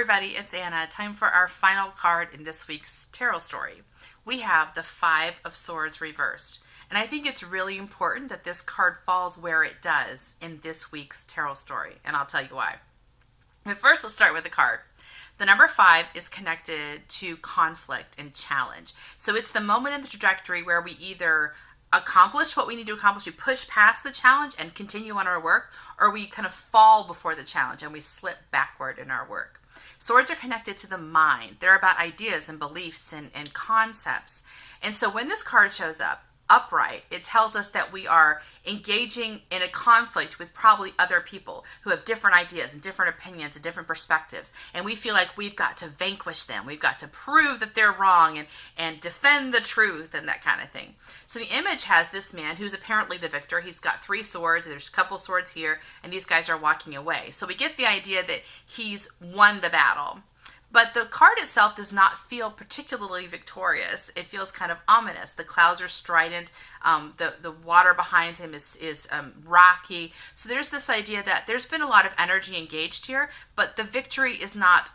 everybody, it's Anna. Time for our final card in this week's tarot story. We have the Five of Swords reversed. And I think it's really important that this card falls where it does in this week's tarot story. And I'll tell you why. But first, let's start with the card. The number 5 is connected to conflict and challenge. So it's the moment in the trajectory where we either accomplish what we need to accomplish, we push past the challenge and continue on our work, or we kind of fall before the challenge and we slip backward in our work. Swords are connected to the mind. They're about ideas and beliefs and concepts. And so when this card shows up upright, it tells us that we are engaging in a conflict with probably other people who have different ideas and different opinions and different perspectives. And we feel like we've got to vanquish them. We've got to prove that they're wrong and defend the truth and that kind of thing. So the image has this man who's apparently the victor. He's got 3 swords. There's a couple swords here, and these guys are walking away. So we get the idea that he's won the battle. But the card itself does not feel particularly victorious. It feels kind of ominous. The clouds are strident. The water behind him is rocky. So there's this idea that there's been a lot of energy engaged here, but the victory is not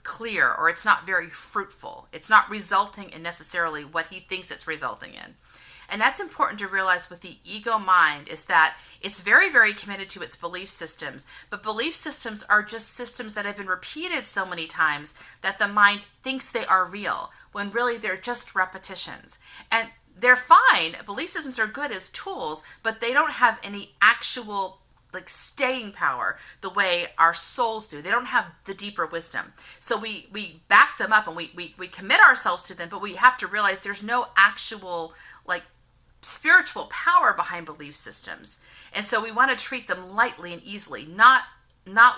clear, or it's not very fruitful. It's not resulting in necessarily what he thinks it's resulting in. And that's important to realize with the ego mind, is that it's very, very committed to its belief systems. But belief systems are just systems that have been repeated so many times that the mind thinks they are real, when really they're just repetitions. And they're fine. Belief systems are good as tools, but they don't have any actual staying power the way our souls do. They don't have the deeper wisdom. So we back them up and we commit ourselves to them, but we have to realize there's no actual spiritual power behind belief systems. And so we want to treat them lightly and easily, not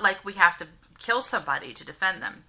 like we have to kill somebody to defend them.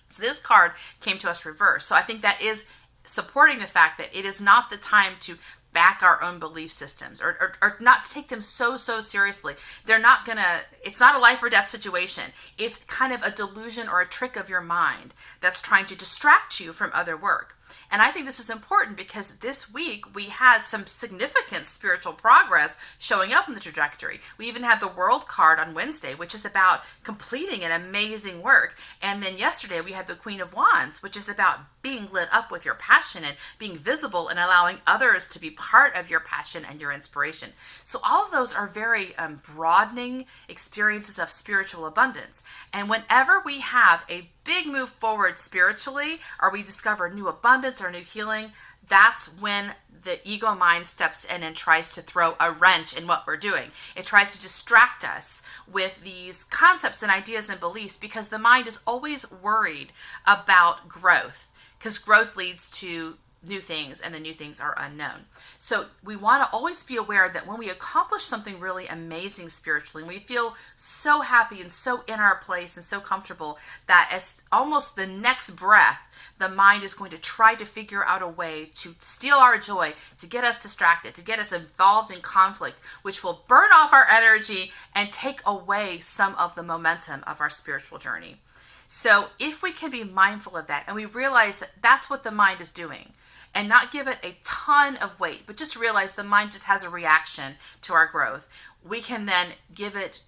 So this card came to us reversed. So I think that is supporting the fact that it is not the time to back our own belief systems or not to take them so seriously. It's not a life or death situation. It's kind of a delusion or a trick of your mind that's trying to distract you from other work. And I think this is important because this week we had some significant spiritual progress showing up in the trajectory. We even had the World card on Wednesday, which is about completing an amazing work. And then yesterday we had the Queen of Wands, which is about being lit up with your passion and being visible and allowing others to be part of your passion and your inspiration. So all of those are very broadening experiences of spiritual abundance. And whenever we have a big move forward spiritually, or we discover new abundance or new healing, that's when the ego mind steps in and tries to throw a wrench in what we're doing. It tries to distract us with these concepts and ideas and beliefs, because the mind is always worried about growth, because growth leads to new things, and the new things are unknown. So we want to always be aware that when we accomplish something really amazing spiritually, and we feel so happy and so in our place and so comfortable, that as almost the next breath, the mind is going to try to figure out a way to steal our joy, to get us distracted, to get us involved in conflict, which will burn off our energy and take away some of the momentum of our spiritual journey. So if we can be mindful of that, and we realize that that's what the mind is doing, and not give it a ton of weight, but just realize the mind just has a reaction to our growth, we can then give it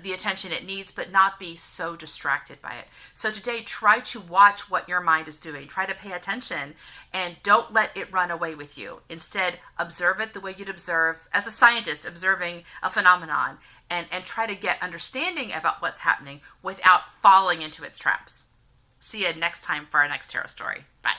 the attention it needs, but not be so distracted by it. So today, try to watch what your mind is doing. Try to pay attention and don't let it run away with you. Instead, observe it the way you'd observe, as a scientist, observing a phenomenon, and try to get understanding about what's happening without falling into its traps. See you next time for our next tarot story. Bye.